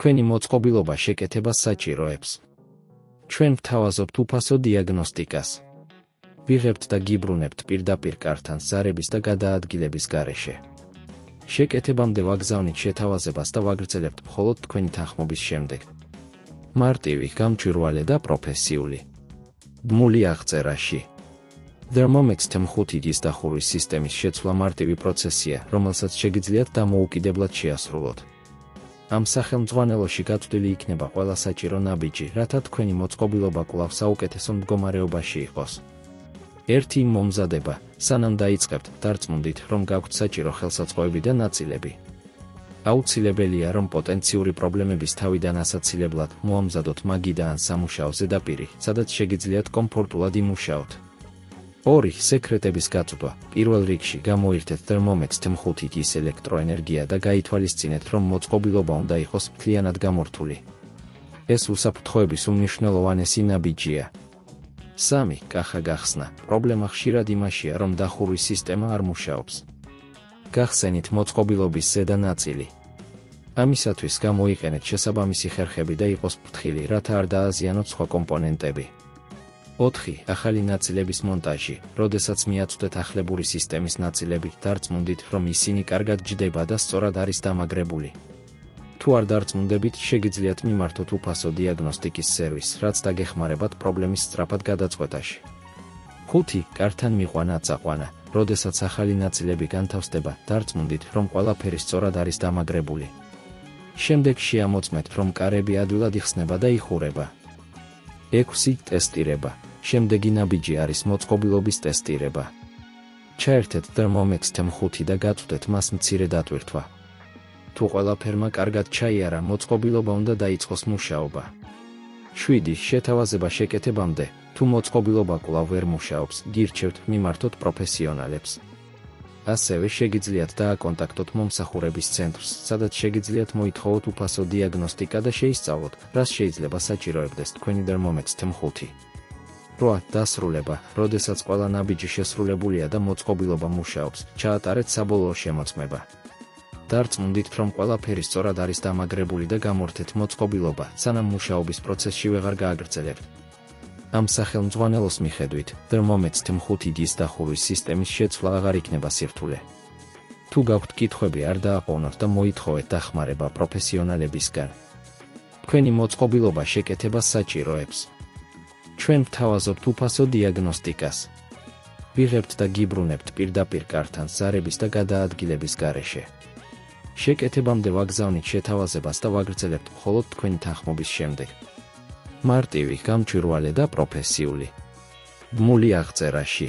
თქვენი მოწყობილობა შეკეთებას საჭიროებს. ჩვენ ვთავაზობთ უფასო დიაგნოსტიკას. ვიღებთ და გიბრუნებთ პირდაპირ კართან ზარების და გადაადგილების გარეშე. შეკეთებამდე ვაგზავნით შეთავაზებას და ვაგრძელებთ მხოლოდ თქვენი თანხმობის შემდეგ. მარტივი, გამჭვირვალე და პროფესიული. ბმული აღწერაში. Thermomix TM5 დახურვის სისტემის შეცვლა მარტივი პროცესია, რომელსაც შეგიძლიათ დამოუკიდებლად შეასრულოთ. ამ სახელმძღვანელოში გაწვდილი იქნება ყველა საჭირო ნაბიჯი, რათა თქვენი მოწყობილობა კვლავ საუკეთესო მდგომარეობაში იყოს. ერთი მომზადება, სანამ დაიწყებთ, დარწმუნდით, რომ გაქვთ საჭირო ხელსაწყოები და ნაწილები. აუცილებელია, რომ პოტენციური პრობლემების თავიდან ასაცილებლად მოამზადოთ მაგი და ან სამუშაო ზედაპირი, სადაც შეგიძლიათ კომფორტულად იმუშაოთ. 2. სეკრეტების გაწვდვა. პირველ რიგში გამოირთეთ Thermomix TM5-ის ელექტროენერგია და გაითვალისწინეთ, რომ მოწყობილობა უნდა იყოს მთლიანად გამორთული. ეს უსაფრთხოების უმნიშვნელოვანესი ნაბიჯია. 3. კახა გახსნა. პრობლემა ხშირად იმაშია, რომ დახურვის სისტემა არ მუშაობს. გახსენით მოწყობილობის ზედა ნაწილი. ამისათვის გამოიყენეთ შესაბამისი ხერხები და იყოს ფრთხილი, რათა არ დააზიანოთ სხვა კომპონენტები. 4. ახალი ნაწილების მონტაჟი. როდესაც მიაწვდეთ ახლებური სისტემის ნაწილები, დარწმუნდით, რომ ისინი კარგად ჯდება და სწორად არის დამაგრებული. თუ არ დარწმუნდებით, შეგიძლიათ მიმართოთ უფასო დიაგნოსტიკის სერვისს, რაც დაგეხმარებათ პრობლემის სწრაფად გადაწყვეტაში. 5. კართან მიყვანა წაყვანა. როდესაც ახალი ნაწილები განთავსდება, დარწმუნდით, რომ ყველაფერი სწორად არის დამაგრებული. შემდეგ შეამოწმეთ, რომ კარები ადვილად იხსნება და იხურება. 6. ტესტირება. შემდეგი ნაბიჯი არის მოწყობილობის ტესტირება. ჩაერთეთ Thermomix TM5 და გაწვდეთ მას მცირე დატვირთვა. თუ ყველაფერმა კარგად ჩაიარა, მოწყობილობა უნდა დაიწყოს მუშაობა. 7. შეთავაზება შეკეთებამდე. თუ მოწყობილობა კვლავ ვერ მუშაობს, გირჩევთ, მიმართოთ პროფესიონალებს. ასევე შეგიძლიათ დააკონტაქტოთ მომსახურების ცენტრს, სადაც შეგიძლიათ მოითხოვოთ უფასო დიაგნოსტიკა და შეისწავლოთ, რას შეიძლება საჭიროებდეს თქვენი Thermomix TM5. 8. დასრულება. როდესაც ყველა ნაბიჯი შესრულებულია და მოწყობილობა მუშაობს, ჩაატარეთ საბოლოო შემოწმება. დარწმუნდით, რომ ყველაფერი სწორად არის დამაგრებული და გამორთეთ მოწყობილობა, სანამ მუშაობის პროცესში ვეღარ გააგრძელებთ. ამ სახელმძღვანელოს მიხედვით, Thermomix TM5-ის დახურვის სისტემის შეცვლა აღარ იქნება სირთულე. თუ გაქვთ კითხვები, არ დააყოვნოთ და მოითხოვეთ დახმარება პროფესიონალებისგან. თქვენი მოწყობილობა შეკეთებას საჭიროებს. ჩვენ ვთავაზობთ უფასო დიაგნოსტიკას. ვიღებთ და გიბრუნებთ პირდაპირ კართან ზარების და გადაადგილების გარეშე. შეკეთებამდე ვაგზავნით შეთავაზებას და ვაგრძელებთ მხოლოდ თქვენი თანხმობის შემდეგ. მარტივი, გამჭვირვალე და პროფესიული. ბმული აღწერაში.